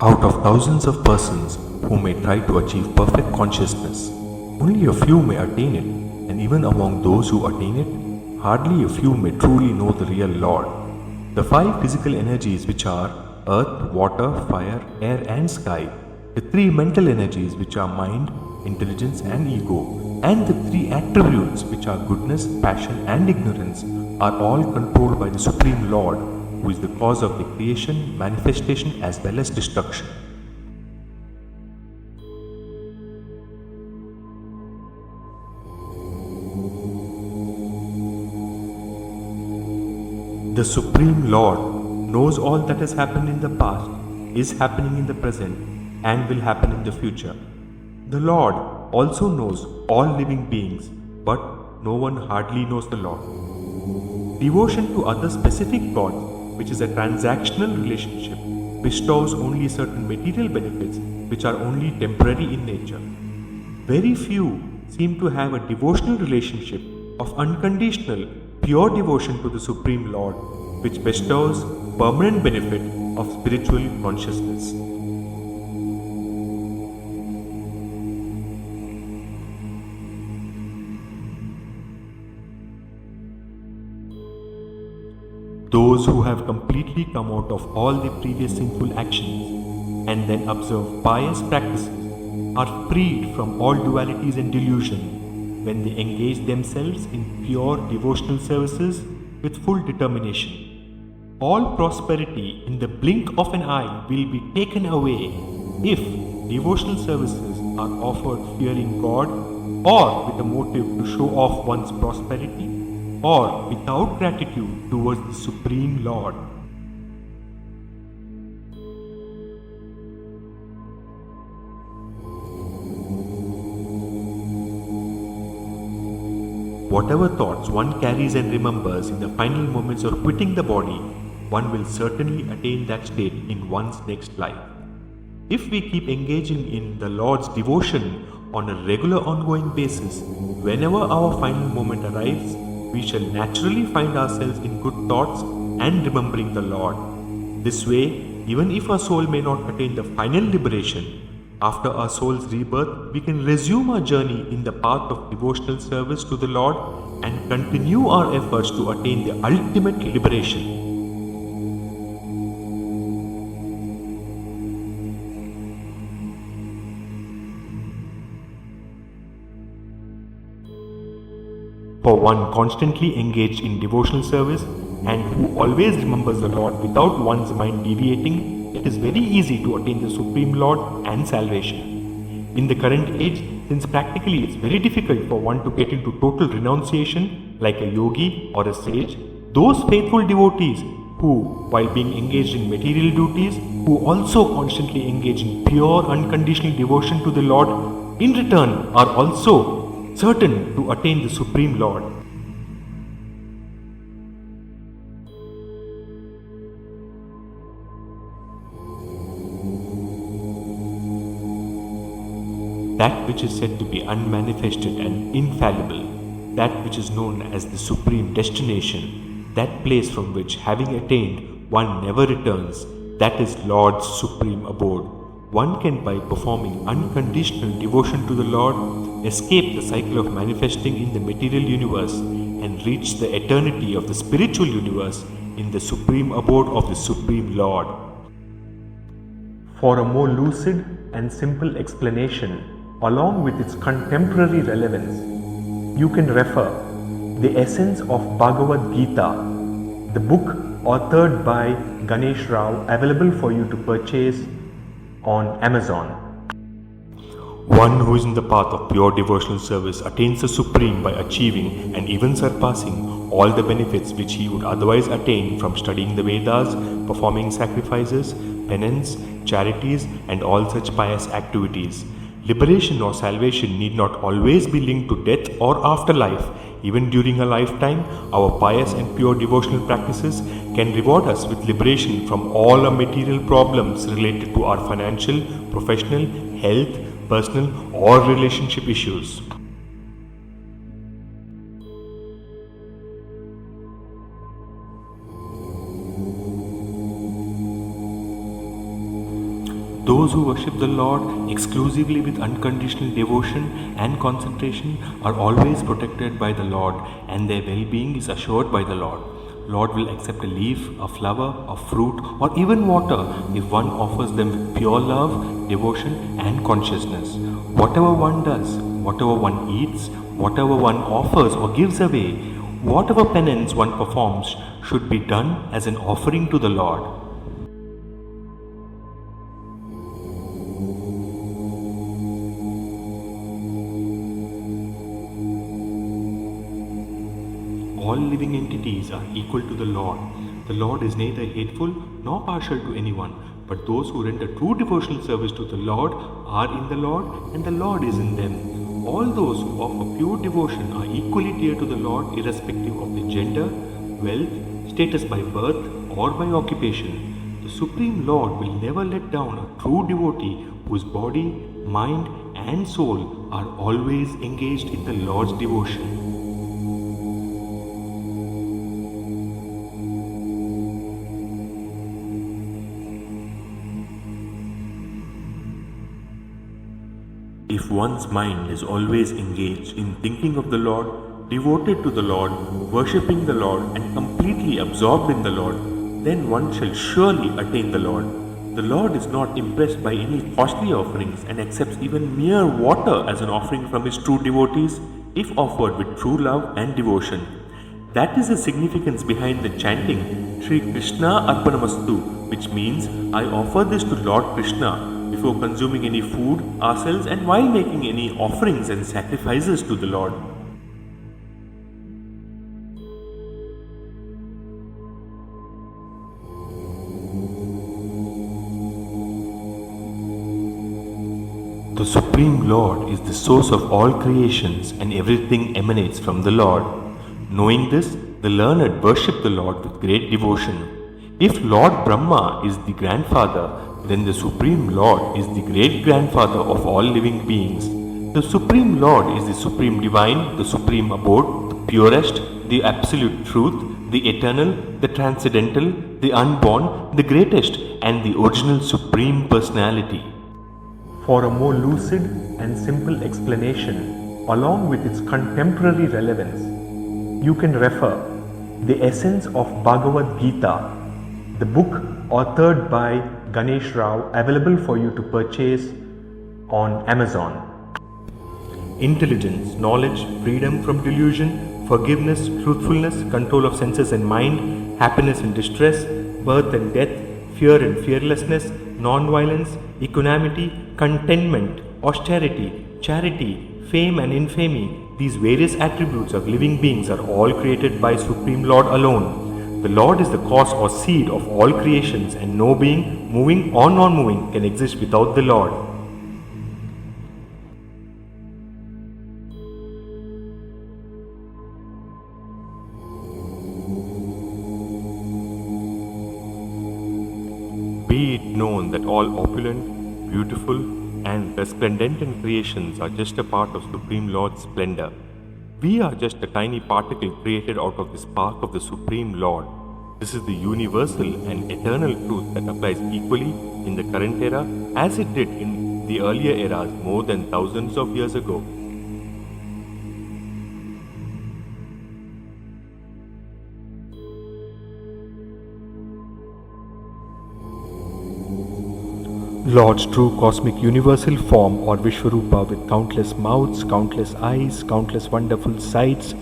Out of thousands of persons who may try to achieve perfect consciousness, only a few may attain it, and even among those who attain it, hardly a few may truly know the real Lord. The five physical energies, which are earth, water, fire, air, and sky, the three mental energies, which are mind, intelligence, and ego, and the three attributes, which are goodness, passion, and ignorance, are all controlled by the Supreme Lord, who is the cause of the creation, manifestation, as well as destruction. The Supreme Lord knows all that has happened in the past, is happening in the present, and will happen in the future. The Lord also knows all living beings, but no one hardly knows the Lord. Devotion to other specific gods, which is a transactional relationship, bestows only certain material benefits which are only temporary in nature. Very few seem to have a devotional relationship of unconditional, pure devotion to the Supreme Lord, which bestows permanent benefit of spiritual consciousness. Those who have completely come out of all the previous sinful actions and then observe pious practices are freed from all dualities and delusion when they engage themselves in pure devotional services with full determination. All prosperity in the blink of an eye will be taken away if devotional services are offered fearing God or with a motive to show off one's prosperity, or without gratitude towards the Supreme Lord. Whatever thoughts one carries and remembers in the final moments of quitting the body, one will certainly attain that state in one's next life. If we keep engaging in the Lord's devotion on a regular ongoing basis, whenever our final moment arrives, we shall naturally find ourselves in good thoughts and remembering the Lord. This way, even if our soul may not attain the final liberation, after our soul's rebirth, we can resume our journey in the path of devotional service to the Lord and continue our efforts to attain the ultimate liberation. For one constantly engaged in devotional service and who always remembers the Lord without one's mind deviating, it is very easy to attain the Supreme Lord and salvation. In the current age, since practically it's very difficult for one to get into total renunciation like a yogi or a sage, those faithful devotees who, while being engaged in material duties, who also constantly engage in pure unconditional devotion to the Lord, in return are also certain to attain the Supreme Lord. That which is said to be unmanifested and infallible, that which is known as the supreme destination, that place from which, having attained, one never returns, that is Lord's supreme abode. One can, by performing unconditional devotion to the Lord, escape the cycle of manifesting in the material universe and reach the eternity of the spiritual universe in the supreme abode of the Supreme Lord. For a more lucid and simple explanation, along with its contemporary relevance, you can refer The Essence of Bhagavad Gita, the book authored by Ganesh Rao, available for you to purchase on Amazon. One who is in the path of pure devotional service attains the Supreme by achieving and even surpassing all the benefits which he would otherwise attain from studying the Vedas, performing sacrifices, penance, charities, and all such pious activities. Liberation or salvation need not always be linked to death or afterlife. Even during a lifetime, our pious and pure devotional practices can reward us with liberation from all our material problems related to our financial, professional, health, personal, or relationship issues. Those who worship the Lord exclusively with unconditional devotion and concentration are always protected by the Lord, and their well-being is assured by the Lord. Lord will accept a leaf, a flower, a fruit, or even water if one offers them with pure love, devotion, and consciousness. Whatever one does, whatever one eats, whatever one offers or gives away, whatever penance one performs should be done as an offering to the Lord. All living entities are equal to the Lord. The Lord is neither hateful nor partial to anyone, but those who render true devotional service to the Lord are in the Lord, and the Lord is in them. All those who offer pure devotion are equally dear to the Lord, irrespective of their gender, wealth, status by birth, or by occupation. The Supreme Lord will never let down a true devotee whose body, mind, and soul are always engaged in the Lord's devotion. If one's mind is always engaged in thinking of the Lord, devoted to the Lord, worshipping the Lord, and completely absorbed in the Lord, then one shall surely attain the Lord. The Lord is not impressed by any costly offerings and accepts even mere water as an offering from his true devotees if offered with true love and devotion. That is the significance behind the chanting Shri Krishna Arpanamastu, which means I offer this to Lord Krishna before consuming any food, ourselves, and while making any offerings and sacrifices to the Lord. The Supreme Lord is the source of all creations, and everything emanates from the Lord. Knowing this, the learned worship the Lord with great devotion. If Lord Brahma is the grandfather, then the Supreme Lord is the great-grandfather of all living beings. The Supreme Lord is the Supreme Divine, the Supreme Abode, the purest, the absolute truth, the eternal, the transcendental, the unborn, the greatest, and the original Supreme Personality. For a more lucid and simple explanation, along with its contemporary relevance, you can refer The Essence of Bhagavad Gita, the book authored by Ganesh Rao, available for you to purchase on Amazon. Intelligence, knowledge, freedom from delusion, forgiveness, truthfulness, control of senses and mind, happiness and distress, birth and death, fear and fearlessness, non-violence, equanimity, contentment, austerity, charity, fame and infamy, these various attributes of living beings are all created by Supreme Lord alone. The Lord is the cause or seed of all creations, and no being, moving or non-moving, can exist without the Lord. Be it known that all opulent, beautiful, and resplendent in creations are just a part of Supreme Lord's splendor. We are just a tiny particle created out of the spark of the Supreme Lord. This is the universal and eternal truth that applies equally in the current era as it did in the earlier eras more than thousands of years ago. Lord's true cosmic universal form or Vishwarupa, with countless mouths, countless eyes, countless wonderful sights,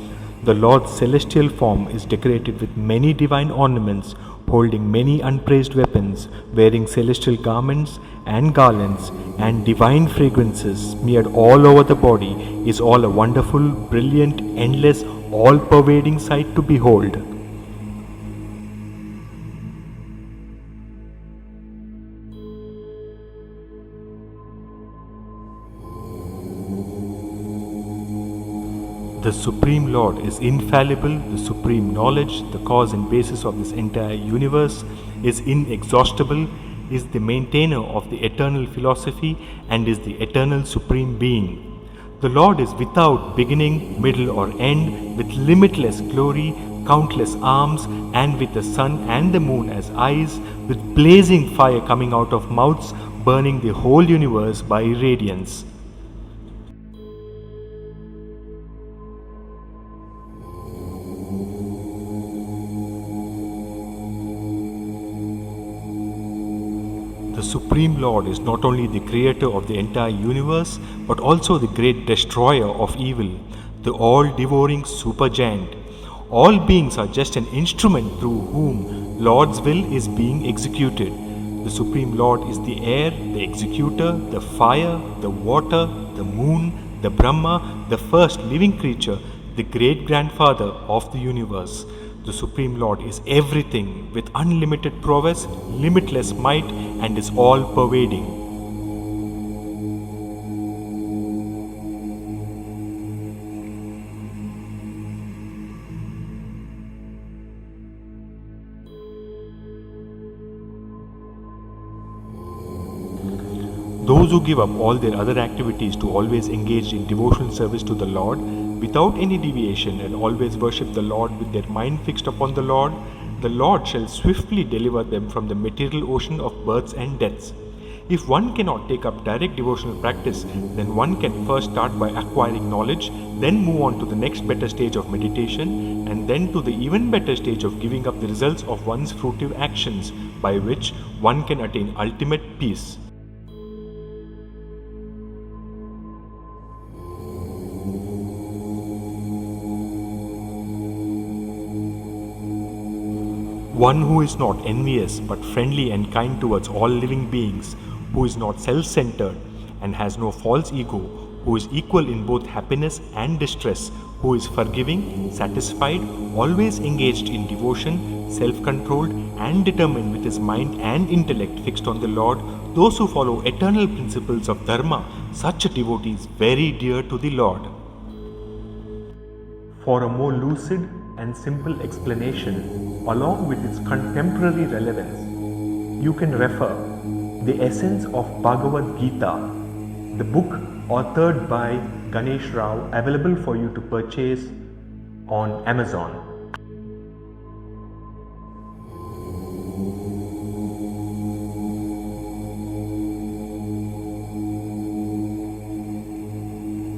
the Lord's celestial form is decorated with many divine ornaments, holding many unpraised weapons, wearing celestial garments and garlands, and divine fragrances smeared all over the body, is all a wonderful, brilliant, endless, all-pervading sight to behold. The Supreme Lord is infallible, the supreme knowledge, the cause and basis of this entire universe, is inexhaustible, is the maintainer of the eternal philosophy, and is the eternal supreme being. The Lord is without beginning, middle or end, with limitless glory, countless arms, and with the sun and the moon as eyes, with blazing fire coming out of mouths, burning the whole universe by radiance. The Supreme Lord is not only the creator of the entire universe, but also the great destroyer of evil, the all-devouring supergiant. All beings are just an instrument through whom Lord's will is being executed. The Supreme Lord is the air, the executor, the fire, the water, the moon, the Brahma, the first living creature, the great-grandfather of the universe. The Supreme Lord is everything with unlimited prowess, limitless might, and is all-pervading. Those who give up all their other activities to always engage in devotional service to the Lord without any deviation and always worship the Lord with their mind fixed upon the Lord shall swiftly deliver them from the material ocean of births and deaths. If one cannot take up direct devotional practice, then one can first start by acquiring knowledge, then move on to the next better stage of meditation, and then to the even better stage of giving up the results of one's fruitive actions, by which one can attain ultimate peace. One who is not envious but friendly and kind towards all living beings, who is not self-centered and has no false ego, who is equal in both happiness and distress, who is forgiving, satisfied, always engaged in devotion, self-controlled and determined with his mind and intellect fixed on the Lord, those who follow eternal principles of Dharma, such a devotee is very dear to the Lord. For a more lucid and simple explanation, along with its contemporary relevance, you can refer The Essence of Bhagavad Gita, the book authored by Ganesh Rao, available for you to purchase on Amazon.